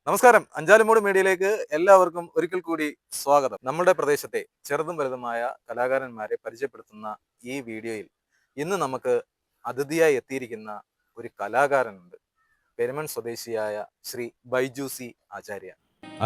നമസ്കാരം. അഞ്ചാലുമൂട് മീഡിയയിലേക്ക് എല്ലാവർക്കും ഒരിക്കൽ കൂടി സ്വാഗതം. നമ്മുടെ പ്രദേശത്തെ ചെറുതും വലുതുമായ കലാകാരന്മാരെ പരിചയപ്പെടുത്തുന്ന ഈ വീഡിയോയിൽ ഇന്ന് നമുക്ക് അതിഥിയായി എത്തിയിരിക്കുന്ന ഒരു കലാകാരനുണ്ട്. പെരുമൺ സ്വദേശിയായ ശ്രീ ബൈജു സി ആചാര്യ.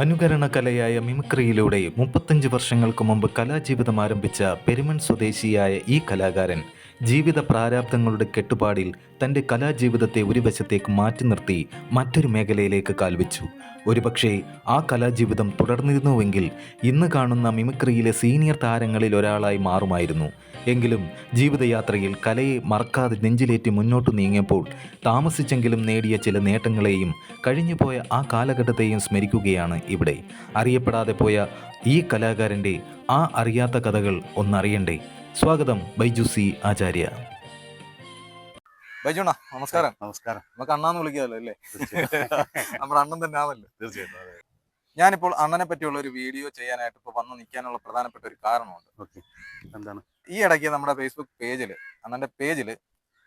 അനുകരണ കലയായ മിമിക്രിയിലൂടെ 35 വർഷങ്ങൾക്ക് മുമ്പ് കലാജീവിതം ആരംഭിച്ച പെരുമൺ സ്വദേശിയായ ഈ കലാകാരൻ ജീവിത പ്രാരാബ്ദങ്ങളുടെ കെട്ടുപാടിൽ തൻ്റെ കലാജീവിതത്തെ ഒരു വശത്തേക്ക് മാറ്റി നിർത്തി മറ്റൊരു മേഖലയിലേക്ക് കാൽവെച്ചു. ഒരുപക്ഷെ ആ കലാജീവിതം തുടർന്നിരുന്നുവെങ്കിൽ ഇന്ന് കാണുന്ന മിമിക്രിയിലെ സീനിയർ താരങ്ങളിൽ ഒരാളായി മാറുമായിരുന്നു. എങ്കിലും ജീവിതയാത്രയിൽ കലയെ മറക്കാതെ നെഞ്ചിലേറ്റി മുന്നോട്ടു നീങ്ങിയപ്പോൾ താമസിച്ചെങ്കിലും നേടിയ ചില നേട്ടങ്ങളെയും കഴിഞ്ഞുപോയ ആ കാലഘട്ടത്തെയും സ്മരിക്കുകയാണ് ഇവിടെ. അറിയപ്പെടാതെ പോയ ഈ കലാകാരൻ്റെ ആ അറിയാത്ത കഥകൾ ഒന്നറിയണ്ടേ? സ്വാഗതം ബൈജു സി ആചാര്യ. ബൈജുണ നമസ്കാരം. നമസ്കാരം. നമുക്ക് അണ്ണാന്ന് വിളിക്കാമല്ലോ അല്ലേ? നമ്മുടെ അണ്ണൻ തന്നെ ആണല്ലോ. തീർച്ചയായിട്ടും. ഞാനിപ്പോൾ അണ്ണനെ പറ്റിയുള്ള ഒരു വീഡിയോ ചെയ്യാനായിട്ട് ഇപ്പോൾ വന്ന് നിൽക്കാനുള്ള പ്രധാനപ്പെട്ട ഒരു കാരണമുണ്ട്. ഓക്കെ, എന്താണ്? ഈ ഇടയ്ക്ക് നമ്മുടെ ഫേസ്ബുക്ക് പേജിൽ അണ്ണന്റെ പേജിൽ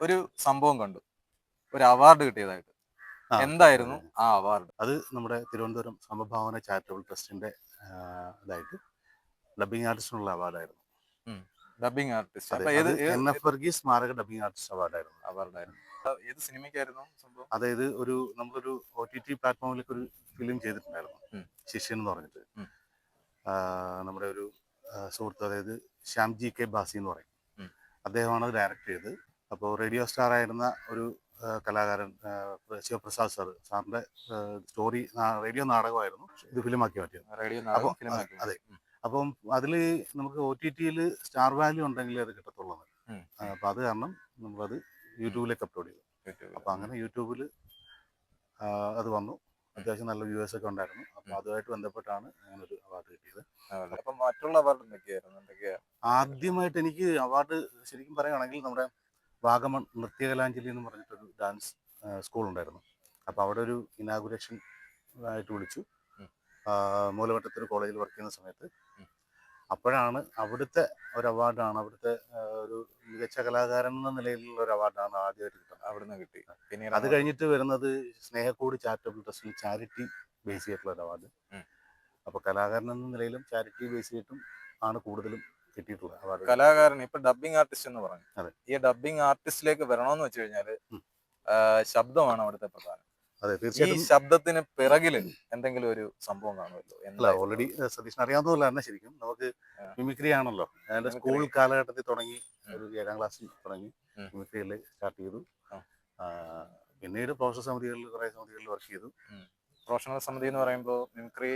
ഒരു സംഭവം കണ്ടു, ഒരു അവാർഡ് കിട്ടിയതായിട്ട്. എന്തായിരുന്നു ആ അവാർഡ്? അത് നമ്മുടെ തിരുവനന്തപുരം സമഭാവന ചാരിറ്റബിൾ ട്രസ്റ്റിന്റെ ഇതായിട്ട് ഡബിങ് ആർട്ടിസ്റ്റിനുള്ള അവാർഡായിരുന്നു. ഡബിങ് ആർട്ടിസ്റ്റ് വർഗീസ് സ്മാരക ഡബിങ് ആർട്ടിസ്റ്റ് അവാർഡായിരുന്നു. ഏത് സിനിമയ്ക്കായിരുന്നു സംഭവം? അതായത് നമ്മളൊരു OTT പ്ലാറ്റ്ഫോമിലേക്ക് ഒരു ഫിലിം ചെയ്തിട്ടുണ്ടായിരുന്നു, ശിഷ്യൻ എന്ന് പറഞ്ഞിട്ട്. നമ്മുടെ ഒരു സുഹൃത്ത്, അതായത് ശ്യാംജി കെ ബാസി എന്ന് പറയും, അദ്ദേഹമാണ് അത് ഡയറക്റ്റ് ചെയ്തത്. അപ്പോൾ റേഡിയോ സ്റ്റാർ ആയിരുന്ന ഒരു കലാകാരൻ ശിവപ്രസാദ് സാറിന്റെ സ്റ്റോറി റേഡിയോ നാടകമായിരുന്നു, ഇത് ഫിലിമാക്കി മാറ്റിയത്. അതെ. അപ്പം അതിൽ നമുക്ക് OTT-യിൽ സ്റ്റാർ വാല്യൂ ഉണ്ടെങ്കിൽ അത് കിട്ടത്തുള്ളൂ. അപ്പം അത് കാരണം നമ്മളത് യൂട്യൂബിലേക്ക് അപ്ലോഡ് ചെയ്തു. അപ്പം അങ്ങനെ യൂട്യൂബിൽ അത് വന്നു. അത്യാവശ്യം നല്ല വ്യൂവേഴ്സ് ഒക്കെ ഉണ്ടായിരുന്നു. അപ്പം അതുമായിട്ട് ബന്ധപ്പെട്ടാണ് അങ്ങനെ ഒരു അവാർഡ് കിട്ടിയത്. മറ്റുള്ള അവാർഡ് ആദ്യമായിട്ട് എനിക്ക് അവാർഡ് ശരിക്കും പറയുകയാണെങ്കിൽ നമ്മുടെ വാഗമൺ നൃത്യകലാഞ്ജലി എന്ന് പറഞ്ഞിട്ടൊരു ഡാൻസ് സ്കൂൾ ഉണ്ടായിരുന്നു. അപ്പോൾ അവിടെ ഒരു ഇനാഗുറേഷൻ ആയിട്ട് വിളിച്ചു. മൂലവട്ടത്തൊരു കോളേജിൽ വർക്ക് ചെയ്യുന്ന സമയത്ത് അപ്പോഴാണ് അവിടുത്തെ ഒരു അവാർഡാണ്, അവിടുത്തെ ഒരു മികച്ച കലാകാരൻ എന്ന നിലയിലുള്ള ഒരു അവാർഡാണ് ആദ്യമായിട്ട് കിട്ടുന്നത്. അവിടുന്ന് കിട്ടി. അത് കഴിഞ്ഞിട്ട് വരുന്നത് സ്നേഹക്കൂട് ചാരിറ്റബിൾ ട്രസ്റ്റിൽ ചാരിറ്റി ബേസ് ചെയ്തിട്ടുള്ള ഒരു അവാർഡ്. അപ്പോൾ കലാകാരൻ എന്ന നിലയിലും ചാരിറ്റി ബേസ് ചെയ്തിട്ടും ആണ് കൂടുതലും കിട്ടിയിട്ടുള്ളത് അവാർഡ്. കലാകാരൻ ഇപ്പൊ ഡബിങ് ആർട്ടിസ്റ്റ് എന്ന് പറഞ്ഞു. അതെ. ഈ ഡബിങ് ആർട്ടിസ്റ്റിലേക്ക് വരണമെന്ന് വെച്ച് കഴിഞ്ഞാല് ശബ്ദമാണ് അവിടുത്തെ പ്രധാനം. അതെ, ഈ തീർച്ചയായിട്ടും. ശബ്ദത്തിന് പിറകില് എന്തെങ്കിലും ഒരു സംഭവം കാണുമല്ലോ. അല്ല, ഓൾറെഡി സതീഷിന് അറിയാവുന്നതല്ല തന്നെ. ശരിക്കും നമുക്ക് മിമിക്രി ആണല്ലോ. എൻ്റെ സ്കൂൾ കാലഘട്ടത്തിൽ തുടങ്ങി, ഒരു 7ാം ക്ലാസ്സിൽ തുടങ്ങി മിമിക്രിയിൽ സ്റ്റാർട്ട് ചെയ്തു. പിന്നീട് പ്രൊഫഷണൽ സമിതികളിൽ കുറേ സമിതികളിൽ വർക്ക് ചെയ്തു. പ്രൊഫഷണൽ സമിതി എന്ന് പറയുമ്പോൾ മിമിക്രി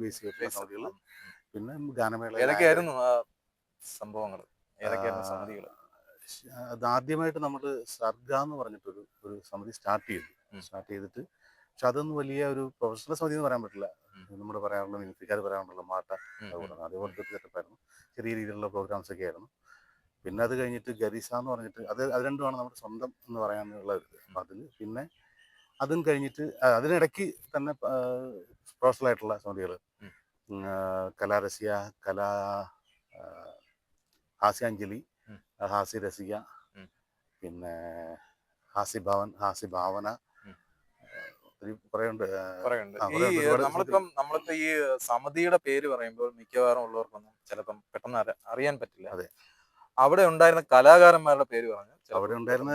ബേസ് ചെയ്തിട്ടുള്ള സമിതികൾ, പിന്നെ ഗാനമേള. ഏതൊക്കെയായിരുന്നു ആ സംഭവങ്ങൾ? ഏതൊക്കെയായിരുന്നു സമിതികൾ? അത് ആദ്യമായിട്ട് നമ്മൾ സർഗ എന്ന് പറഞ്ഞിട്ടൊരു സമിതി സ്റ്റാർട്ട് ചെയ്തിട്ട്, പക്ഷെ അതൊന്നും വലിയ ഒരു പ്രൊഫഷണൽ സമിതി എന്ന് പറയാൻ പറ്റില്ല. നമ്മുടെ പറയാനുള്ള മിമിക്രിക്കാർ പറയാനുള്ള മാട്ട, അതേപോലത്തെ ഒരു സെറ്റപ്പായിരുന്നു. ചെറിയ രീതിയിലുള്ള പ്രോഗ്രാംസ് ഒക്കെ ആയിരുന്നു. പിന്നെ അത് കഴിഞ്ഞിട്ട് ഗരിസ എന്ന് പറഞ്ഞിട്ട്, അത് രണ്ടുമാണ് നമ്മുടെ സ്വന്തം എന്ന് പറയാനുള്ള ഒരു ഇത്. അപ്പം അതിൽ പിന്നെ അതും കഴിഞ്ഞിട്ട് അതിനിടയ്ക്ക് തന്നെ പ്രൊഫഷണൽ ആയിട്ടുള്ള സമിതികൾ, കലാരസിക, ഹാസ്യാഞ്ജലി, ഹാസ്യരസിക, പിന്നെ ഹാസ്യഭാവന, നമ്മളിപ്പോ ഈ സമിതിയുടെ പേര് പറയുമ്പോൾ മിക്കവാറും ഉള്ളവർക്കൊന്നും ചിലപ്പം പെട്ടെന്ന് അറിയാൻ പറ്റില്ല. അതെ. അവിടെ ഉണ്ടായിരുന്ന കലാകാരന്മാരുടെ പേര് പറഞ്ഞു. അവിടെ ഉണ്ടായിരുന്ന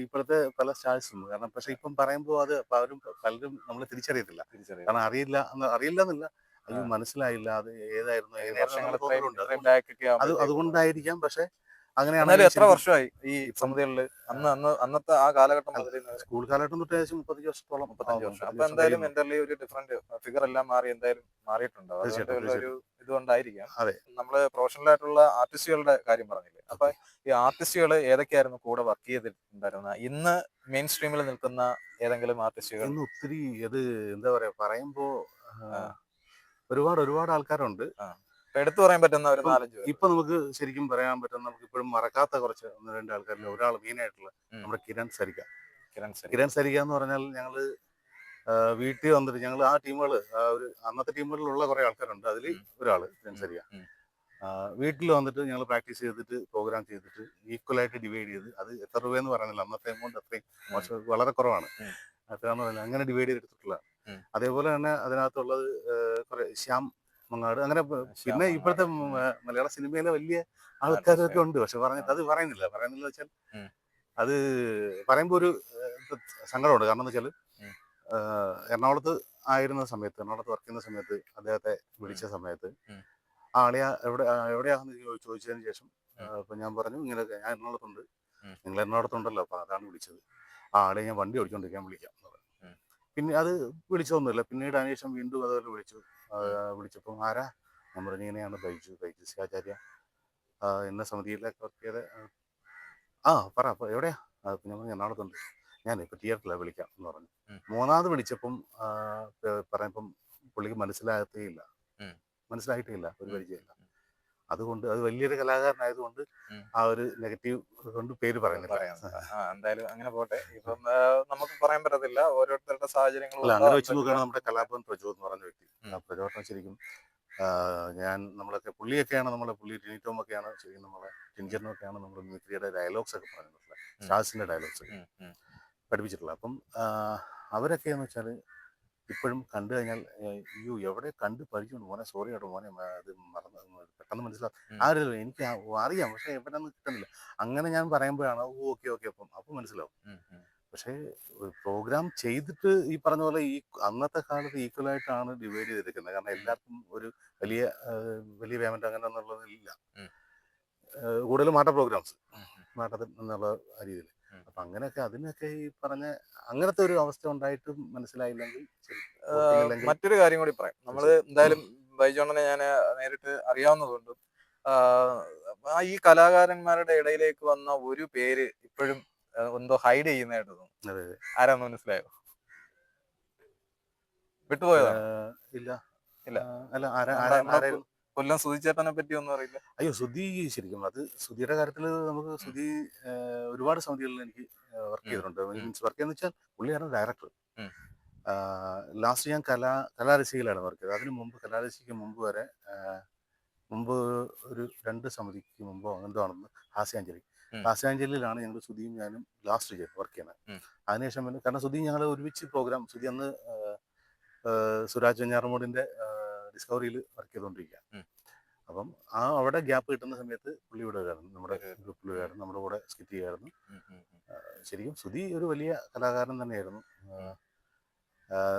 ഇപ്പോഴത്തെ പല സ്റ്റാഴ്സും, കാരണം പക്ഷെ ഇപ്പം പറയുമ്പോൾ അത് പലരും നമ്മൾ തിരിച്ചറിയത്തില്ല. കാരണം അറിയില്ലെന്നില്ല, അത് മനസ്സിലായില്ല, അത് ഏതായിരുന്നു. അതുകൊണ്ടായിരിക്കാം. പക്ഷെ അങ്ങനെയാണ്. എത്ര വർഷമായി ഈ സമിതികളിൽ? അന്നത്തെ ആ കാലഘട്ടം സ്കൂൾ കാലഘട്ടം തൊട്ട് ഏകദേശം 35 വർഷത്തോളം. 35 വർഷം. അപ്പൊ എന്തായാലും എന്റെ ഒരു ഡിഫറെന്റ് ഫിഗർ എല്ലാം എന്തായാലും മാറിയിട്ടുണ്ട്. ഒരു ഇതുകൊണ്ടായിരിക്കാം. അതെ. നമ്മള് പ്രൊഫഷണൽ ആയിട്ടുള്ള ആർട്ടിസ്റ്റുകളുടെ കാര്യം പറഞ്ഞില്ലേ? അപ്പൊ ഈ ആർട്ടിസ്റ്റുകൾ ഏതൊക്കെയായിരുന്നു കൂടെ വർക്ക് ചെയ്തിട്ടുണ്ടായിരുന്ന, ഇന്ന് മെയിൻ സ്ട്രീമിൽ നിൽക്കുന്ന ഏതെങ്കിലും ആർട്ടിസ്റ്റുകൾ? ഇന്ന് ഒത്തിരി, അത് എന്താ പറയാ, പറയുമ്പോ ഒരുപാട് ആൾക്കാരുണ്ട്. എടുത്തു പറയാൻ പറ്റുന്ന ഒരു 4-5 പേര്. ഇപ്പൊ നമുക്ക് ശരിക്കും പറയാൻ പറ്റുന്ന, നമുക്ക് ഇപ്പോഴും മറക്കാത്ത കുറച്ച് 1-2 ആൾക്കാരിൽ ഒരാൾ മെയിനായിട്ടുള്ള നമ്മുടെ കിരൺ സരിക എന്ന് പറഞ്ഞാൽ, ഞങ്ങള് വീട്ടിൽ വന്നിട്ട് ഞങ്ങൾ ആ ടീമുകൾ, അന്നത്തെ ടീമുകളിലുള്ള കുറെ ആൾക്കാരുണ്ട്. അതിൽ ഒരാള് കിരൺ സരിക വീട്ടിൽ വന്നിട്ട് ഞങ്ങൾ പ്രാക്ടീസ് ചെയ്തിട്ട് പ്രോഗ്രാം ചെയ്തിട്ട് ഈക്വലായിട്ട് ഡിവൈഡ് ചെയ്ത്, അത് എത്ര രൂപയെന്ന് പറയുന്നില്ല, അന്നത്തെ എമൗണ്ട് അത്രയും വളരെ കുറവാണ്. അത്രയാന്ന് പറഞ്ഞാൽ അങ്ങനെ ഡിവൈഡ് ചെയ്തെടുത്തിട്ടുള്ള ഉം. അതേപോലെ തന്നെ അതിനകത്തുള്ളത് കുറെ ശ്യാം മങ്ങാട് അങ്ങനെ പിന്നെ ഇപ്പോഴത്തെ മലയാള സിനിമയിലെ വലിയ ആൾക്കാരൊക്കെ ഉണ്ട്. പക്ഷെ പറഞ്ഞിട്ട് അത് പറയുന്നില്ല വെച്ചാൽ ഉം. അത് പറയുമ്പോൾ ഒരു സങ്കടമുണ്ട്. കാരണം എന്ന് വെച്ചാൽ ഉം. എറണാകുളത്ത് എറണാകുളത്ത് വർക്ക് ചെയ്യുന്ന സമയത്ത് അദ്ദേഹത്തെ വിളിച്ച സമയത്ത് ഉം. ആളിയാ എവിടെയാണെന്ന് ചോദിച്ചതിന് ശേഷം അപ്പൊ ഞാൻ പറഞ്ഞു ഇങ്ങനെ ഞാൻ എറണാകുളത്തുണ്ട്, ഉം. നിങ്ങൾ എറണാകുളത്തുണ്ടല്ലോ, അപ്പൊ അതാണ് വിളിച്ചത്. ആ ആളെ ഞാൻ വണ്ടി ഓടിച്ചോണ്ടിരിക്കാൻ വിളിക്കാം എന്ന് പറഞ്ഞു. ഉം. പിന്നെ അത് വിളിച്ചതൊന്നുമില്ല. പിന്നീട് അതിനുശേഷം വീണ്ടും അതുപോലെ വിളിച്ചപ്പോൾ ആരാ, ഞാൻ പറഞ്ഞു ഇങ്ങനെയാണ് ബൈജു സി ആചാര്യ എന്ന സമിതിയിലൊക്കെ വർക്ക് ചെയ്ത്. ആ പറ അപ്പൊ എവിടെയാ? അപ്പൊ ഞാൻ പറഞ്ഞു എറണാകുളത്തുണ്ട്, ഞാൻ ഇപ്പൊ തിയേറ്ററിലാണ് വിളിക്കാം എന്ന് പറഞ്ഞു. ഉം. മൂന്നാമത് വിളിച്ചപ്പം പറഞ്ഞപ്പം പുള്ളിക്ക് ഉം. മനസ്സിലായിട്ടേ ഇല്ല, ഒരു ഉം. പരിചയമില്ല. അതുകൊണ്ട് അത് വലിയൊരു കലാകാരനായതുകൊണ്ട് ഉം. ആ ഒരു നെഗറ്റീവ് കൊണ്ട് പേര് പറയുന്നില്ല. എന്തായാലും അങ്ങനെ പോട്ടെ. ഇപ്പം നമുക്ക് പറയാൻ പറ്റത്തില്ല, ഓരോരുത്തരുടെ സാഹചര്യങ്ങളും അല്ല, ഉണ്ടാവാൻ അങ്ങനെ വെച്ച് പറ്റില്ല. നോക്കുകയാണെങ്കിൽ നമ്മുടെ കലാഭവൻ പ്രജോദ് എന്ന് പറഞ്ഞ വ്യക്തി, ഉം. ആ പ്രജോദനം ശരിക്കും പുള്ളിയൊക്കെയാണ് പുള്ളി ടിനിറ്റോം ഒക്കെയാണ് ശരിക്കും ടിൻചറിനൊക്കെയാണ് നമ്മൾ മിമിക്രിയുടെ ഡയലോഗ്സ് ഒക്കെ പറഞ്ഞിട്ടുള്ളത്, സ്റ്റാർസിന്റെ ഡയലോഗ്സ് ഒക്കെ ഉം. ഉം. പഠിപ്പിച്ചിട്ടുള്ളത്. അപ്പം അവരൊക്കെയെന്ന് വെച്ചാൽ ഇപ്പോഴും കണ്ടു കഴിഞ്ഞാൽ എവിടെ കണ്ട് പരിചയമുണ്ട് മോനെ, സോറി കേട്ടോ മോനെ, അത് പെട്ടെന്ന് മനസ്സിലാവും. ഉം. ആ ഒരു എനിക്ക് അറിയാം, പക്ഷെ എവിടെ നിന്ന് കിട്ടുന്നില്ല. അങ്ങനെ ഞാൻ പറയുമ്പോഴാണ് ഓക്കെ അപ്പം മനസ്സിലാവും. ഉം. ഉം. പക്ഷേ പ്രോഗ്രാം ചെയ്തിട്ട് ഈ പറഞ്ഞ പോലെ ഈ അന്നത്തെ കാലത്ത് ഈക്വലായിട്ടാണ് ഡിവൈഡ് ചെയ്തിരിക്കുന്നത്. കാരണം എല്ലാവർക്കും ഒരു വലിയ വലിയ പേയ്മെന്റ് അങ്ങനെ എന്നുള്ളതില്ല. ഉം. കൂടുതലും മാട്ട പ്രോഗ്രാംസ്, ഉം. മാട്ടത്തിൽ എന്നുള്ള രീതിയിൽ. ഉം. അപ്പൊ അങ്ങനെയൊക്കെ അതിനൊക്കെ ഈ പറഞ്ഞ അങ്ങനത്തെ ഒരു അവസ്ഥ ഉണ്ടായിട്ടും മനസ്സിലായില്ലെങ്കിൽ ഓർക്കുന്നില്ലെങ്കിൽ മറ്റൊരു കാര്യം കൂടി പറയാം. നമ്മൾ എന്തായാലും ബൈജോണിനെ ഞാൻ നേരിട്ട് അറിയാവുന്നതുകൊണ്ടും ഈ കലാകാരന്മാരുടെ ഇടയിലേക്ക് വന്ന ഒരു പേര് ഇപ്പോഴും എന്തോ ഹൈഡ് ചെയ്യുന്നതായിട്ട് തോന്നുന്നു. അതെ ആരാന്ന് മനസ്സിലായോ? വിട്ടുപോയതാണ്? ഇല്ല ഇല്ല. അല്ല നമ്മുടെ കൊല്ലം സുധിച്ചേട്ടനെ പറ്റി ഒന്നും അറിയില്ല? അയ്യോ, സുധി ശരിക്കും അത് സുധിയുടെ കാര്യത്തിൽ നമുക്ക് സുധി ഒരുപാട് സമിതികളിൽ എനിക്ക് വർക്ക് ചെയ്തിട്ടുണ്ട്. മീൻസ് വർക്ക് ചെയ്യുന്ന വെച്ചാൽ പുള്ളിയാണ് ഡയറക്ടർ. ലാസ്റ്റ് ഞാൻ കലാരസികയിലാണ് വർക്ക് ചെയ്തത്. അതിന് മുമ്പ് കലാരസിക്ക് മുമ്പ് ഒരു 2 സമിതിക്ക് മുമ്പോ അങ്ങനത്തെ ആണെന്ന് ഹാസ്യാഞ്ജലിയിലാണ് ഞങ്ങൾ സുധിയും ഞാനും ലാസ്റ്റ് വർക്ക് ചെയ്യുന്നത്. അതിനുശേഷം പിന്നെ കാരണം സുധി ഞങ്ങൾ ഒരുമിച്ച് പ്രോഗ്രാം, സുധി അന്ന് സുരാജ് വെഞ്ഞാറമൂടിന്റെ ഡിസ്കവറിയിൽ വർക്ക് ചെയ്തുകൊണ്ടിരിക്കുക. അപ്പം അവിടെ ഗ്യാപ്പ് കിട്ടുന്ന സമയത്ത് പുള്ളി ഇവിടെ വരായിരുന്നു, നമ്മുടെ ഗ്രൂപ്പിൽ വരായിരുന്നു, നമ്മുടെ കൂടെ സ്കിറ്റ് ചെയ്യായിരുന്നു. ശരിക്കും സുധി ഒരു വലിയ കലാകാരൻ തന്നെയായിരുന്നു.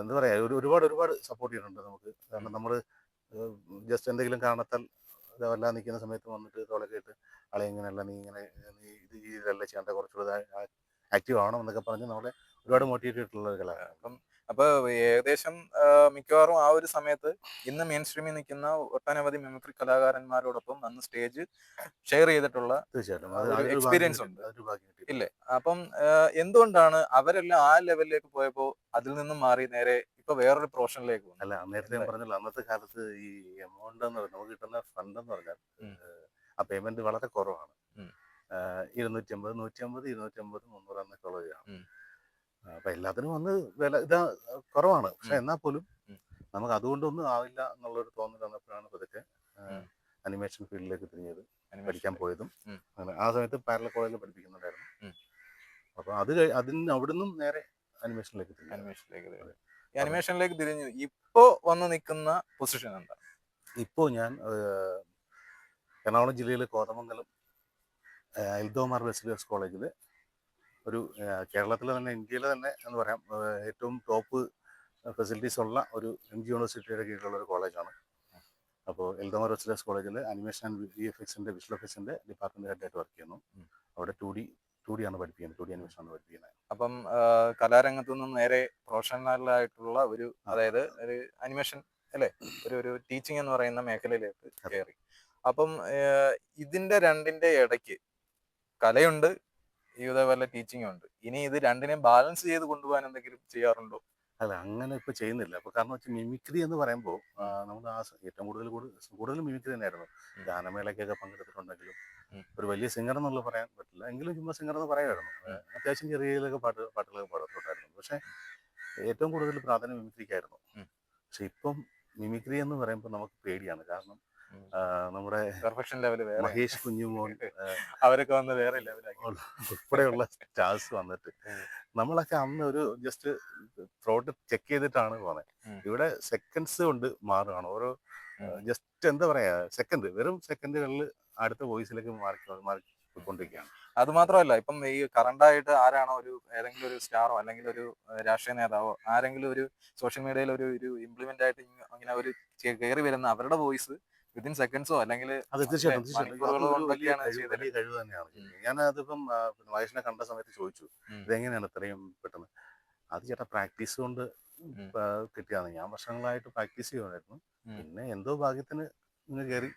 എന്താ പറയാ, ഒരുപാട് സപ്പോർട്ട് ചെയ്തിട്ടുണ്ട് നമുക്ക്. കാരണം നമ്മൾ ജസ്റ്റ് എന്തെങ്കിലും കാരണത്താൽ വല്ലാതെ നിൽക്കുന്ന സമയത്ത് വന്നിട്ട് തോളൊക്കെ ഇട്ട് ആളെ ഇങ്ങനെയല്ല, നീ ഇത് രീതിയിലല്ല ചെയ്യേണ്ട, കുറച്ചുകൂടെ ആക്റ്റീവ് ആവണം എന്നൊക്കെ പറഞ്ഞ് നമ്മളെ ഒരുപാട് മോട്ടിവേറ്റ് ചെയ്തിട്ടുള്ള ഒരു കലാകാരൻ. അപ്പൊ ഏകദേശം മിക്കവാറും ആ ഒരു സമയത്ത് ഇന്ന് മെയിൻ സ്ട്രീമിൽ നിൽക്കുന്ന ഒട്ടനവധി മിമിക്രി കലാകാരന്മാരോടൊപ്പം അന്ന് സ്റ്റേജ് ഷെയർ ചെയ്തിട്ടുള്ള തീർച്ചയായിട്ടും എക്സ്പീരിയൻസ് ഉണ്ട് ഇല്ലേ? അപ്പം എന്തുകൊണ്ടാണ് അവരെല്ലാം ആ ലെവലിലേക്ക് പോയപ്പോ അതിൽ നിന്നും മാറി നേരെ ഇപ്പൊ വേറൊരു പ്രൊഫഷനിലേക്ക് പോകും? അല്ല, നേരത്തെ ഞാൻ പറഞ്ഞല്ലോ, അന്നത്തെ കാലത്ത് ഈ എമൗണ്ട് എന്ന് പറഞ്ഞാൽ നമുക്ക് കിട്ടുന്ന ഫണ്ട് എന്ന് പറഞ്ഞാൽ ആ പേയ്മെന്റ് വളരെ കുറവാണ്. 250, 150, 250, 300 എന്നൊക്കെ ഉള്ളതാണ്. അപ്പൊ എല്ലാത്തിനും വന്ന് വില കുറവാണ്. പക്ഷെ എന്നാൽ പോലും നമുക്ക് അതുകൊണ്ടൊന്നും ആവില്ല എന്നുള്ളൊരു തോന്നൽ വന്നപ്പോഴാണ് പതുക്കെ അനിമേഷൻ ഫീൽഡിലേക്ക് തിരിഞ്ഞത്, പഠിക്കാൻ പോയതും. അങ്ങനെ ആ സമയത്ത് പാരലൽ കോളേജിൽ പഠിപ്പിക്കുന്നുണ്ടായിരുന്നു. അപ്പൊ അവിടുന്ന് നേരെ അനിമേഷനിലേക്ക് തിരിഞ്ഞു. ഇപ്പോ വന്ന് നിൽക്കുന്ന പൊസിഷൻ എന്താ? ഇപ്പോ ഞാൻ എറണാകുളം ജില്ലയിലെ കോതമംഗലം എൽദോമാർ റെസിഡൻസ് കോളേജിൽ ഒരു കേരളത്തിലെ തന്നെ ഇന്ത്യയിലെ തന്നെ എന്ന് പറയാം ഏറ്റവും ടോപ്പ് ഫെസിലിറ്റീസ് ഉള്ള ഒരു MG യൂണിവേഴ്സിറ്റിയുടെ കീഴിലുള്ള ഒരു കോളേജാണ്. അപ്പോൾ എൽദോമാർ റെസിഡൻസ് കോളേജിൽ അനിമേഷൻ ആൻഡ് VFXന്റെ വിഷ്വൽ എഫക്ട്സിന്റെ ഡിപ്പാർട്ട്മെന്റ് ഹെഡായിട്ട് വർക്ക് ചെയ്യുന്നു. അവിടെ 2D ആണ് പഠിപ്പിക്കുന്നത്, 2D അനിമേഷൻ ആണ് പഠിപ്പിക്കുന്നത്. അപ്പം കലാരംഗത്തു നിന്നും നേരെ പ്രൊഫഷണലായിട്ടുള്ള ഒരു, അതായത് ഒരു അനിമേഷൻ അല്ലേ, ഒരു ടീച്ചിങ് എന്ന് പറയുന്ന മേഖലയിലേക്ക് കയറി. അപ്പം ഇതിന്റെ രണ്ടിന്റെ ഇടയ്ക്ക് കലയുണ്ട്, ഇതേപോലെ ടീച്ചിങ് ഉണ്ട്. ഇനി ഇത് രണ്ടിനെയും ബാലൻസ് ചെയ്ത് കൊണ്ടുപോകാൻ എന്തെങ്കിലും ചെയ്യാറുണ്ടോ? അല്ല, അങ്ങനെ ഇപ്പൊ ചെയ്യുന്നില്ല. അപ്പൊ കാരണം വെച്ചാൽ മിമിക്രി എന്ന് പറയുമ്പോൾ നമ്മൾ ഏറ്റവും കൂടുതൽ മിമിക്രി തന്നെയായിരുന്നു. ഗാനമേളയ്ക്കൊക്കെ പങ്കെടുത്തിട്ടുണ്ടെങ്കിലും ഒരു വലിയ സിംഗർ എന്നുള്ളത് പറയാൻ പറ്റില്ല, എങ്കിലും ചുമ്മാ സിംഗർ എന്ന് പറയുമായിരുന്നു. അത്യാവശ്യം ചെറിയ പാട്ടുകളൊക്കെ പാടത്തുണ്ടായിരുന്നു. പക്ഷെ ഏറ്റവും കൂടുതൽ പ്രാധാന്യം മിമിക്രിക്കായിരുന്നു. പക്ഷെ ഇപ്പം മിമിക്രി എന്ന് പറയുമ്പോൾ നമുക്ക് പേടിയാണ്. കാരണം നമ്മുടെ പെർഫെക്ഷൻ ലെവൽ മഹേഷ് കുഞ്ഞുമോൻ അവരൊക്കെ വന്ന് വേറെ ലെവലാക്കി ഉൾപ്പെടെയുള്ള സ്റ്റാർസ് വന്നിട്ട് നമ്മളൊക്കെ അന്ന് ഒരു ജസ്റ്റ് ത്രോട്ട് ചെക്ക് ചെയ്തിട്ടാണ് പോകുന്നത്. ഉം. ഇവിടെ സെക്കൻഡ്സ് കൊണ്ട് മാറുകയാണ് ഓരോ ജസ്റ്റ് എന്താ പറയാ വെറും സെക്കൻഡുകളിൽ അടുത്ത വോയിസിലേക്ക് മാറി പോയിക്കൊണ്ടിരിക്കുകയാണ്. അത് മാത്രമല്ല, ഇപ്പം ഈ കറണ്ടായിട്ട് ആരാണോ ഏതെങ്കിലും ഒരു സ്റ്റാറോ അല്ലെങ്കിൽ ഒരു രാഷ്ട്രീയ നേതാവോ ആരെങ്കിലും ഒരു സോഷ്യൽ മീഡിയയിൽ ഒരു ഇംപ്ലിമെന്റ് ആയിട്ട് അങ്ങനെ ഒരു കയറി വരുന്ന അവരുടെ വോയിസ് വിത്തിൻ സെക്കൻഡ്സോ അല്ലെങ്കിൽ അത് തീർച്ചയായിട്ടും മണിക്കൂറുകളോ അതൊരു വലിയ കൊണ്ടൊക്കെയാണ് ചെയ്തത്. വലിയ കഴിവ് തന്നെയാണ്. ഞാൻ അതിപ്പം മഹേഷിനെ കണ്ട സമയത്ത് ചോദിച്ചു ഇതെങ്ങനെയാണ് ഇത്രയും പെട്ടെന്ന്. അത് ചേട്ടാ പ്രാക്ടീസ് കൊണ്ട് കിട്ടിയാണ്. ഞാൻ വർഷങ്ങളായിട്ട് പ്രാക്ടീസ് ചെയ്യുമായിരുന്നു. പിന്നെ എന്തോ ഭാഗ്യത്തിന് ഇന്ന് കയറി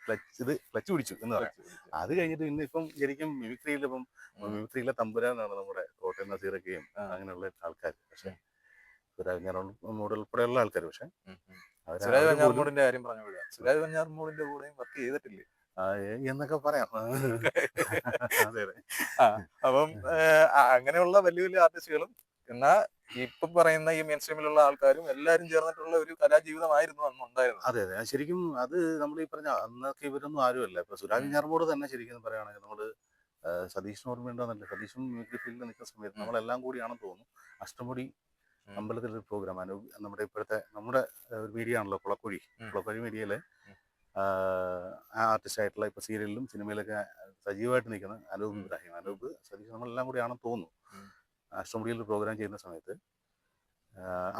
ക്ലച്ച് പിടിച്ചു എന്ന് പറയാം. അത് കഴിഞ്ഞിട്ട് പിന്നെ ഇപ്പം ശരിക്കും മിമിക്രിയിലെ തമ്പുരാനാണ് നമ്മുടെ കോട്ടയം നസീറൊക്കെയും അങ്ങനെയുള്ള ആൾക്കാർ. പക്ഷെ സുരാജ് ഉൾപ്പെടെയുള്ള ആൾക്കാർ. പക്ഷെ സുരാജ് വെഞ്ഞാറമൂടിന്റെ കാര്യം പറഞ്ഞപ്പോഴാ, സുരാജ് വെഞ്ഞാറമൂടിന്റെ കൂടെയും വർക്ക് ചെയ്തിട്ടില്ലേ എന്നൊക്കെ പറയാം. അതെ അതെ. അപ്പം അങ്ങനെയുള്ള വലിയ വലിയ ആർട്ടിസ്റ്റുകളും എന്നാ ഇപ്പൊ പറയുന്ന ഈ മെയിൻ സ്ട്രീമിലുള്ള ആൾക്കാരും എല്ലാരും ചേർന്നിട്ടുള്ള ഒരു കലാജീവിതമായിരുന്നു അന്ന് ഉണ്ടായിരുന്നത്. അതെ അതെ ശരിക്കും അത് നമ്മൾ ഈ പറഞ്ഞ അന്നൊക്കെ ഇവരൊന്നും ആരുമല്ല. ഇപ്പൊ സുരാജ് വെഞ്ഞാറമൂട് തന്നെ ശരിക്കും പറയുകയാണെങ്കിൽ നമ്മള് സതീഷിന് ഓർമ്മയുണ്ടോന്നല്ല, സതീഷും മ്യൂസിക് ഫീൽഡിൽ നിൽക്കുന്ന സമയത്ത് നമ്മളെല്ലാം കൂടിയാണെന്ന് തോന്നുന്നു അഷ്ടമുടി അമ്പലത്തിലൊരു പ്രോഗ്രാം നമ്മുടെ ഇപ്പോഴത്തെ നമ്മുടെ മീഡിയ ആണല്ലോ കുളക്കുഴി മീഡിയയില് ആ ആർട്ടിസ്റ്റ് ആയിട്ടുള്ള ഇപ്പൊ സീരിയലിലും സിനിമയിലൊക്കെ സജീവമായിട്ട് നിൽക്കുന്ന അനൂപ് സതീഷ് നമ്മളെല്ലാം കൂടിയാണെന്ന് തോന്നുന്നു. അഷ്ടമുടിയിൽ ഒരു പ്രോഗ്രാം ചെയ്യുന്ന സമയത്ത്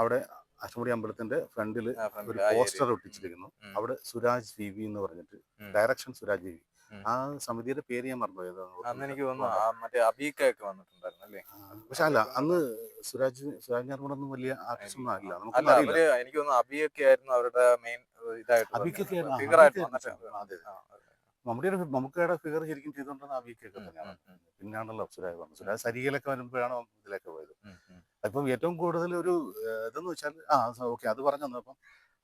അവിടെ അഷ്ടമുടി അമ്പലത്തിന്റെ ഫ്രണ്ടിൽ ഒരു പോസ്റ്റർ ഒട്ടിച്ചിരിക്കുന്നു. അവിടെ സുരാജ് വി എന്ന് പറഞ്ഞിട്ട് ഡയറക്ഷൻ സുരാജ് വി. ആ സമിതിയുടെ പേര് ഞാൻ മറന്നുപോയത്. അന്ന് എനിക്ക് തോന്നുന്നു മറ്റേ അബീക്കൊക്കെ വന്നിട്ടുണ്ടായിരുന്നു അല്ലേ? പക്ഷെ അല്ല, അന്ന് സുരാജ് ഞാർമൂടൊന്നും വലിയ ആർട്ടിസ്റ്റ് ഒന്നും ആയില്ല. എനിക്ക് തോന്നുന്നു അബിയൊക്കെ ആയിരുന്നു അവരുടെ മെയിൻ മമ്മൂക്കയുടെ ഫിഗർ ശരിക്കും ചെയ്തുകൊണ്ടിരുന്ന അബിക്കൊക്കെ തന്നെയാണ്. പിന്നാണല്ലോ സുരാജ് വന്നത്. സുരാജ് സരികയിലൊക്കെ വരുമ്പോഴാണ് ഇതിലൊക്കെ പോയത്. അപ്പം ഏറ്റവും കൂടുതൽ ഒരു ഇതെന്ന് വെച്ചാൽ ഓക്കെ അത് പറഞ്ഞു തന്നപ്പം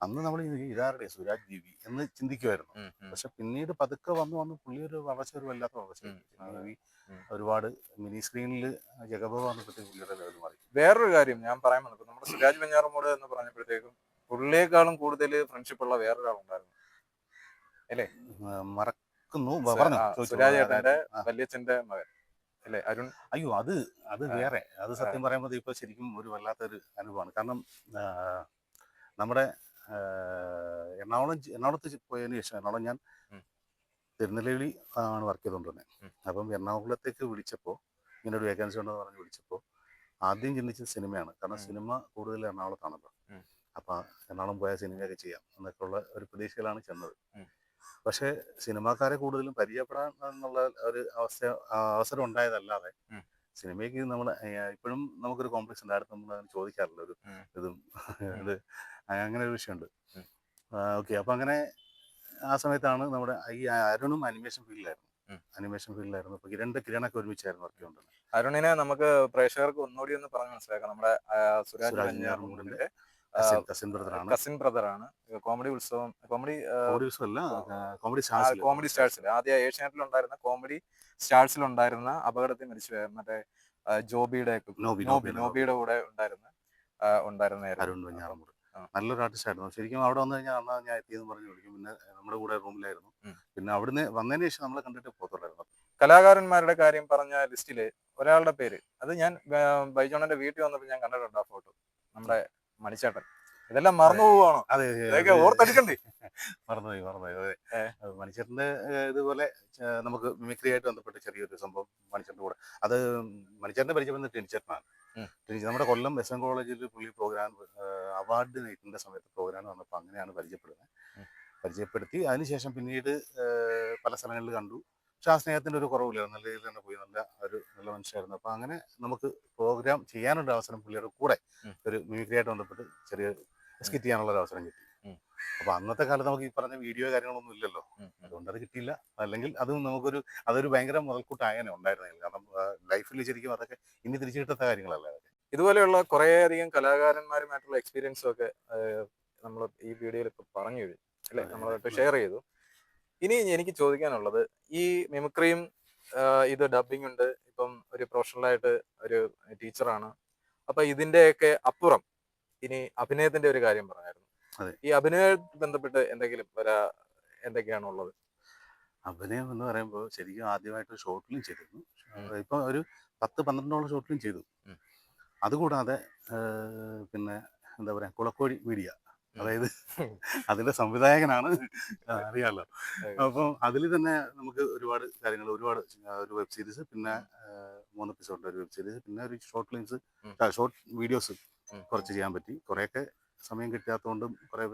അന്ന് നമ്മൾ ഇതാരുടെ സുരാജ് ജീവി എന്ന് ചിന്തിക്കുമായിരുന്നു. പക്ഷെ പിന്നീട് പതുക്കെ വന്ന് പുള്ളി ഒരു വളർച്ച, ഒരു വല്ലാത്ത വളർച്ച. ഒരുപാട് മിനി സ്ക്രീനിൽ ജഗബോ വന്നപ്പോഴത്തേക്ക് പുള്ളിയുടെ ലെവൽ മാറി. വേറൊരു കാര്യം ഞാൻ പറയാൻ വന്നപ്പോൾ നമ്മുടെ സുരാജ് വെഞ്ഞാറമൂട് എന്ന് പറഞ്ഞപ്പോഴത്തേക്കും പുള്ളിയേക്കാളും കൂടുതൽ ഫ്രണ്ട്ഷിപ്പ് ഉള്ള വേറൊരാളുണ്ടായിരുന്നു അല്ലേ? മറക്കുന്നു. സുരാജ് ഏട്ടന്റെ വല്യച്ഛന്റെ മകൻ അല്ലേ, അരുൺ. അയ്യോ അത് വേറെ. അത് സത്യം പറയുമ്പോൾ ഇപ്പൊ ശരിക്കും ഒരു വല്ലാത്തൊരു അനുഭവമാണ്. കാരണം നമ്മുടെ എറണാകുളത്ത് പോയതിനു ശേഷം എറണാകുളം ഞാൻ തിരുനെല്ലി ആണ് വർക്ക് ചെയ്തുകൊണ്ടിരുന്നത്. അപ്പം എറണാകുളത്തേക്ക് വിളിച്ചപ്പോൾ ഇങ്ങനെ ഒരു വേക്കൻസി ഉണ്ടെന്ന് പറഞ്ഞ് വിളിച്ചപ്പോൾ ആദ്യം ചിന്തിച്ചത് സിനിമയാണ്. കാരണം സിനിമ കൂടുതൽ എറണാകുളത്താണല്ലോ. അപ്പം എറണാകുളം പോയാൽ സിനിമയൊക്കെ ചെയ്യാം എന്നൊക്കെ ഉള്ള ഒരു പ്രതീക്ഷയിലാണ് ചെന്നത്. പക്ഷേ സിനിമാക്കാരെ കൂടുതലും പരിചയപ്പെടാൻ എന്നുള്ള ഒരു അവസരം ഉണ്ടായതല്ലാതെ സിനിമയ്ക്ക് നമ്മൾ ഇപ്പോഴും നമുക്കൊരു കോംപ്ലക്സ് ഉണ്ട്. അടുത്ത് നമ്മൾ ചോദിക്കാറില്ല ഒരു ഇത് അങ്ങനെ ഒരു വിഷയമുണ്ട്. ഓക്കെ, അപ്പം അങ്ങനെ ആ സമയത്താണ് നമ്മുടെ ഈ അരുണും അനിമേഷൻ ഫീൽഡിലായിരുന്നു. അപ്പൊ കിരണൊക്കെ ഒരുമിച്ചായിരുന്നു വർക്ക് ചെയ്തുകൊണ്ടിരുന്നത്. അരുണിനെ നമുക്ക് പ്രേക്ഷകർക്ക് ഒന്നുകൂടി ഒന്ന് പറഞ്ഞ് മനസ്സിലാക്കാം. നമ്മുടെ സുരാജ് വെഞ്ഞാറമൂടിന്റെ കസിൻ ബ്രദറാണ്. കോമഡി സ്റ്റാർസിൽ ആദ്യ ഏഷ്യാനെറ്റിൽ ഉണ്ടായിരുന്ന കോമഡി സ്റ്റാർസിൽ ഉണ്ടായിരുന്ന അപകടത്തിൽ മരിച്ചു മറ്റേ നോബിയുടെ കൂടെ ഉണ്ടായിരുന്ന അരുൺ വെഞ്ഞാറമൂട് നല്ലൊരു ആർട്ടിസ്റ്റ് ആയിരുന്നു. ശരിക്കും അവിടെ വന്നു കഴിഞ്ഞാൽ അന്നാ ഞാൻ എത്തിയെന്ന് പറഞ്ഞു വിളിക്കും. പിന്നെ നമ്മുടെ കൂടെ റൂമിലായിരുന്നു. പിന്നെ അവിടുന്ന് വന്നതിന് ശേഷം നമ്മളെ കണ്ടിട്ട് പോകത്തുള്ളായിരുന്നു. കലാകാരന്മാരുടെ കാര്യം പറഞ്ഞ ലിസ്റ്റില് ഒരാളുടെ പേര്, അത് ഞാൻ ബൈജോണന്റെ വീട്ടിൽ വന്നപ്പോൾ ഞാൻ കണ്ടിട്ടുണ്ട് ആ ഫോട്ടോ, നമ്മുടെ മണിച്ചേട്ടൻ. ഇതെല്ലാം മറന്നു പോവാണോ? അതെ, ഓർത്തെടുക്കണ്ടേ? മറന്നുപോയി. അതെ, മണിച്ചേട്ടന്റെ ഇതുപോലെ നമുക്ക് മിമിക്രി ആയിട്ട് ബന്ധപ്പെട്ട് ചെറിയൊരു സംഭവം മണിച്ചേട്ടന്റെ കൂടെ. അത് മണിച്ചേട്ടന്റെ പരിചയപ്പെടുന്നത് ടെനിച്ചേട്ടനാണ്. നമ്മുടെ കൊല്ലം എസ് എൻ കോളേജിൽ പുള്ളി പ്രോഗ്രാം അവാർഡ് നൈറ്റിന്റെ സമയത്ത് പ്രോഗ്രാം വന്നപ്പോൾ അങ്ങനെയാണ് പരിചയപ്പെടുത്തി. അതിനുശേഷം പിന്നീട് പല സ്ഥലങ്ങളിൽ കണ്ടു. പക്ഷെ ആ സ്നേഹത്തിന്റെ ഒരു കുറവില്ല. നല്ല രീതിയിൽ തന്നെ പോയി. നല്ല മനുഷ്യരായിരുന്നു. അപ്പൊ അങ്ങനെ നമുക്ക് പ്രോഗ്രാം ചെയ്യാനുള്ള അവസരം പുള്ളിയുടെ കൂടെ ഒരു മിമിക്രി ആയിട്ട് ബന്ധപ്പെട്ട് ചെറിയ സ്കിറ്റ് ചെയ്യാനുള്ള ഒരു അവസരം കിട്ടി. അപ്പൊ അന്നത്തെ കാലത്ത് നമുക്ക് ഈ പറഞ്ഞ വീഡിയോ കാര്യങ്ങളൊന്നും ഇല്ലല്ലോ. അതുകൊണ്ട് അത് കിട്ടിയില്ല. അല്ലെങ്കിൽ അതും അതൊരു ഭയങ്കര മുതൽക്കൂട്ടായനെ ഉണ്ടായിരുന്നില്ല. കാരണം ലൈഫിൽ ശരിക്കും അതൊക്കെ ഇനി തിരിച്ചു കിട്ടാത്ത കാര്യങ്ങളല്ല. ഇതുപോലെയുള്ള കുറേയധികം കലാകാരന്മാരുമായിട്ടുള്ള എക്സ്പീരിയൻസും ഒക്കെ നമ്മൾ ഈ വീഡിയോയിൽ ഇപ്പൊ പറഞ്ഞു കഴിഞ്ഞു അല്ലെ, നമ്മളായിട്ട് ഷെയർ ചെയ്തു. ഇനി എനിക്ക് ചോദിക്കാനുള്ളത്, ഈ മിമിക്രിയും ഇത് ഡബിങ് ഉണ്ട്, ഇപ്പം ഒരു പ്രൊഫഷണലായിട്ട് ഒരു ടീച്ചറാണ്. അപ്പൊ ഇതിന്റെയൊക്കെ അപ്പുറം ഇനി അഭിനയത്തിന്റെ ഒരു കാര്യം പറഞ്ഞായിരുന്നു. ഈ അഭിനയവുമായി ബന്ധപ്പെട്ട് എന്തൊക്കെയാണ് ഉള്ളത്? അഭിനയം എന്ന് പറയുമ്പോൾ ശരിക്കും ആദ്യമായിട്ട് ഷോർട്ട് ഫിലിം ചെയ്തിരുന്നു. ഇപ്പൊ ഒരു 10-12 ഷോർട്ട് ഫിലിം ചെയ്തു. അതുകൂടാതെ പിന്നെ എന്താ പറയുക, കുളക്കോഴി മീഡിയ, അതായത് അതിൻ്റെ സംവിധായകനാണ്, അറിയാമല്ലോ. അപ്പം അതിൽ തന്നെ നമുക്ക് ഒരുപാട് കാര്യങ്ങൾ, ഒരുപാട് ഒരു വെബ് സീരീസ്, പിന്നെ 3 എപ്പിസോഡിൻ്റെ ഒരു വെബ് സീരീസ്, പിന്നെ ഒരു ഷോർട്ട് ഫിലിംസ്, ഷോർട്ട് വീഡിയോസ് കുറച്ച് ചെയ്യാൻ പറ്റി. കുറേയൊക്കെ സമയം കിട്ടാത്തതുകൊണ്ടും കുറേ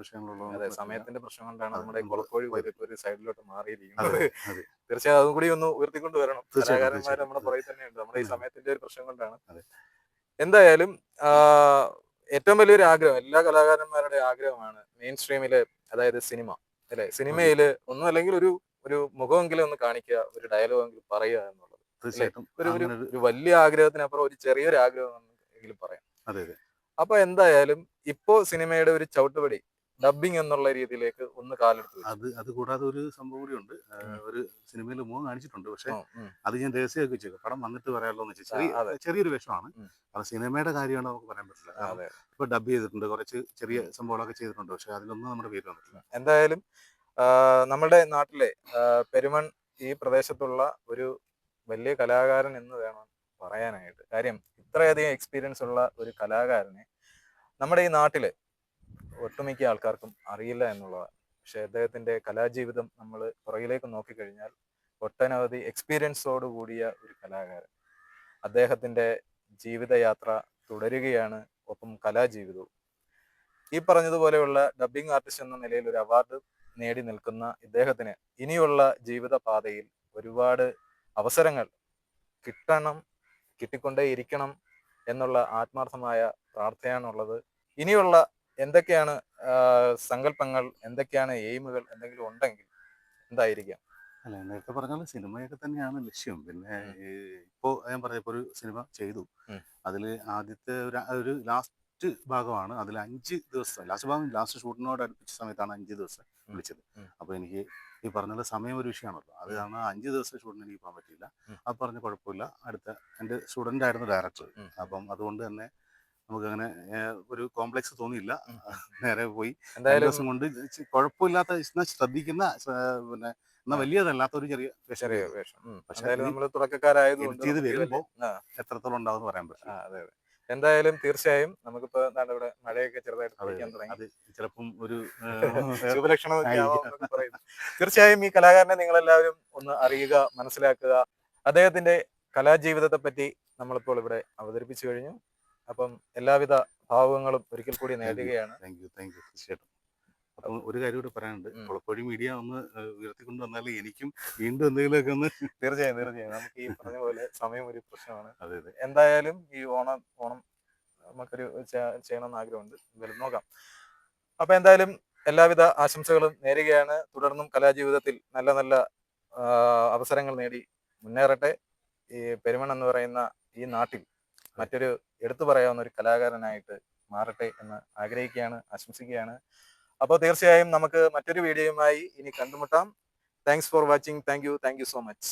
അതെ, സമയത്തിന്റെ പ്രശ്നം കൊണ്ടാണ് നമ്മുടെ നമുക്ക് കുളക്കോഴി വരും. ഒരു സൈഡിലോട്ട് മാറിയിരിക്കുന്നത്. അതെ അതെ തീർച്ചയായും അതും കൂടി ഒന്ന് ഉയർത്തിക്കൊണ്ട് വരണം. തീർച്ചയായിട്ടും കലാകാരന്മാർ നമ്മുടെ തീർച്ചയായിട്ടും പുറകെ തന്നെയുണ്ട്. നമ്മുടെ ഈ അതെ സമയത്തിന്റെ ഒരു പ്രശ്നം കൊണ്ടാണ്. അതെ എന്തായാലും ഏറ്റവും വലിയൊരു ആഗ്രഹം, എല്ലാ കലാകാരന്മാരുടെ ആഗ്രഹമാണ് മെയിൻ സ്ട്രീമില്, അതായത് സിനിമ, അല്ലെ? സിനിമയില് ഒന്നും അല്ലെങ്കിൽ ഒരു ഒരു മുഖമെങ്കിലും ഒന്ന് കാണിക്കുക, ഒരു ഡയലോഗെങ്കിലും പറയുക എന്നുള്ളത്, അല്ലെ? തീർച്ചയായിട്ടും ഒരു ഒരു അങ്ങനെ ഒരു ഒരു വലിയ ആഗ്രഹത്തിനപ്പുറം ഒരു ചെറിയൊരു ആഗ്രഹം എങ്കിലും പറയാം. അതെ അതെ അപ്പൊ എന്തായാലും ഇപ്പോ സിനിമയുടെ ഒരു ചവിട്ടുപടി ഡബിങ് എന്നുള്ള രീതിയിലേക്ക് ഒന്ന് കാലെടുത്ത് വെച്ചു. അത് കൂടാതെ ഒരു സംഭവം കൂടി ഉണ്ട്. ഉം. ഒരു സിനിമയിൽ മുഖം കാണിച്ചിട്ടുണ്ട്, പക്ഷെ ഉം, ഉം. അത് ഞാൻ രഹസ്യമാക്കി വെച്ചേക്കും. പടം വന്നിട്ട് പറയാമല്ലോ എന്ന് വെച്ചാൽ അതെ. ചെറിയൊരു വേഷമാണ്. ഉം. അത് സിനിമയുടെ കാര്യമാണ്, നമുക്ക് പറയാൻ പറ്റില്ല. കാരണം അതെ. ഇപ്പൊ ഡബ് ചെയ്തിട്ടുണ്ട്, കുറച്ച് ചെറിയ സംഭവങ്ങളൊക്കെ ചെയ്തിട്ടുണ്ട്, പക്ഷെ അതിലൊന്നും നമ്മുടെ പേര് വന്നിട്ടില്ല. എന്തായാലും നമ്മുടെ നാട്ടിലെ പെരുമൺ ഈ പ്രദേശത്തുള്ള ഒരു വലിയ കലാകാരൻ എന്ന് വേണം പറയാനായിട്ട്. കാര്യം ഇത്രയധികം എക്സ്പീരിയൻസ് ഉള്ള ഒരു കലാകാരനെ നമ്മുടെ ഈ നാട്ടില് ഒട്ടുമിക്ക ആൾക്കാർക്കും അറിയില്ല എന്നുള്ളതാണ്. പക്ഷെ അദ്ദേഹത്തിന്റെ കലാജീവിതം നമ്മൾ പുറകിലേക്ക് നോക്കിക്കഴിഞ്ഞാൽ ഒട്ടനവധി എക്സ്പീരിയൻസോട് കൂടിയ ഒരു കലാകാരൻ. അദ്ദേഹത്തിന്റെ ജീവിതയാത്ര തുടരുകയാണ്, ഒപ്പം കലാജീവിതവും. ഈ പറഞ്ഞതുപോലെയുള്ള ഡബ്ബിംഗ് ആർട്ടിസ്റ്റ് എന്ന നിലയിൽ ഒരു അവാർഡ് നേടി നിൽക്കുന്ന ഇദ്ദേഹത്തിന് ഇനിയുള്ള ജീവിത പാതയിൽ ഒരുപാട് അവസരങ്ങൾ കിട്ടണം, കിട്ടിക്കൊണ്ടേയിരിക്കണം എന്നുള്ള ആത്മാർത്ഥമായ പ്രാർത്ഥനയാണുള്ളത്. ഇനിയുള്ള എന്തൊക്കെയാണ് സങ്കല്പങ്ങൾ, എന്തൊക്കെയാണ് എയിമുകൾ എന്തെങ്കിലും ഉണ്ടെങ്കിൽ എന്തായിരിക്കാം? അല്ല, നേരത്തെ പറഞ്ഞ സിനിമയൊക്കെ തന്നെയാണ് ലക്ഷ്യം. പിന്നെ ഇപ്പോൾ ഞാൻ പറഞ്ഞപ്പോൾ ഒരു സിനിമ ചെയ്തു. ഉം. അതിൽ ആദ്യത്തെ ഒരു ലാസ്റ്റ് ഭാഗമാണ്. അതിൽ 5 ദിവസം, ലാസ്റ്റ് ഷൂട്ടിനോട് അടുപ്പിച്ച സമയത്താണ് 5 ദിവസം വിളിച്ചത്. അപ്പോൾ എനിക്ക് ഈ പറഞ്ഞ സമയം ഒരു വിഷയമാണല്ലോ. അത് കാരണം 5 ദിവസം ഷൂട്ടിന് എനിക്ക് പോകാൻ പറ്റിയില്ല. അത് പറഞ്ഞ കുഴപ്പമില്ല, അടുത്ത എൻ്റെ സ്റ്റുഡൻ്റ് ആയിരുന്നു ഡയറക്ടർ. അപ്പം അതുകൊണ്ട് തന്നെ നമുക്കങ്ങനെ ഒരു കോംപ്ലക്സ് തോന്നിയില്ല. നേരെ പോയി 2 ദിവസം കൊണ്ട് കുഴപ്പമില്ലാത്ത, ശ്രദ്ധിക്കുന്ന, പിന്നെ എന്നാൽ വലിയതല്ലാത്ത ഒരു ചെറിയ ചെറിയ വേഷം. വേഷം. പക്ഷെ എന്തായാലും നമ്മൾ തുടക്കക്കാരായതുകൊണ്ട് ചെയ്ത് നമുക്ക് വരുമ്പോൾ ആ, എത്രത്തോളം ഉണ്ടാവും പറയാൻ പറ്റില്ല. അതെ അതെ. എന്തായാലും തീർച്ചയായും നമുക്കിപ്പോ ഇവിടെ മഴയൊക്കെ ചെറുതായിട്ട് അതെ പിടിക്കാൻ തുടങ്ങി. അത് ചിലപ്പം ഒരു ശുഭലക്ഷണമൊക്കെ ആവാം ആയിരിക്കാം. എന്നൊക്കെ പറയുന്നു. തീർച്ചയായും ഈ കലാകാരനെ നിങ്ങളെല്ലാവരും ഒന്ന് അറിയുക, മനസ്സിലാക്കുക. അദ്ദേഹത്തിന്റെ കലാജീവിതത്തെ പറ്റി നമ്മളിപ്പോൾ ഇവിടെ അവതരിപ്പിച്ചു കഴിഞ്ഞു. അപ്പം എല്ലാവിധ ഭാവുകങ്ങളും ഒരിക്കൽ കൂടി നേടുകയാണ്. താങ്ക് യു തീർച്ചയായിട്ടും. അപ്പം ഒരു കാര്യം കൂടി പറയാനുണ്ട്. കുളക്കോഴി മീഡിയ ഒന്ന് ഉയർത്തിക്കൊണ്ട് വന്നാൽ എനിക്കും വീണ്ടും എന്തെങ്കിലുമൊക്കെ ഒന്ന് തീർച്ചയായും തീർച്ചയായും നമുക്ക് ഈ പറഞ്ഞ പോലെ സമയം ഒരു പ്രശ്നമാണ്. അതെ അതെ എന്തായാലും ഈ ഓണം നമുക്കൊരു ചെയ്യണമെന്ന് ആഗ്രഹമുണ്ട്. എന്തായാലും നോക്കാം. അപ്പൊ എന്തായാലും എല്ലാവിധ ആശംസകളും നേരുകയാണ്. തുടർന്നും കലാജീവിതത്തിൽ നല്ല നല്ല അവസരങ്ങൾ നേടി മുന്നേറട്ടെ. ഈ പെരുമൺ എന്ന് പറയുന്ന ഈ നാട്ടിൽ മറ്റൊരു എടുത്തു പറയാവുന്ന ഒരു കലാകാരനായിട്ട് മാറട്ടെ എന്ന് ആഗ്രഹിക്കുകയാണ്, ആശംസിക്കുകയാണ്. അപ്പോൾ തീർച്ചയായും നമുക്ക് മറ്റൊരു വീഡിയോയുമായി ഇനി കണ്ടുമുട്ടാം. Thanks for watching. Thank you so much.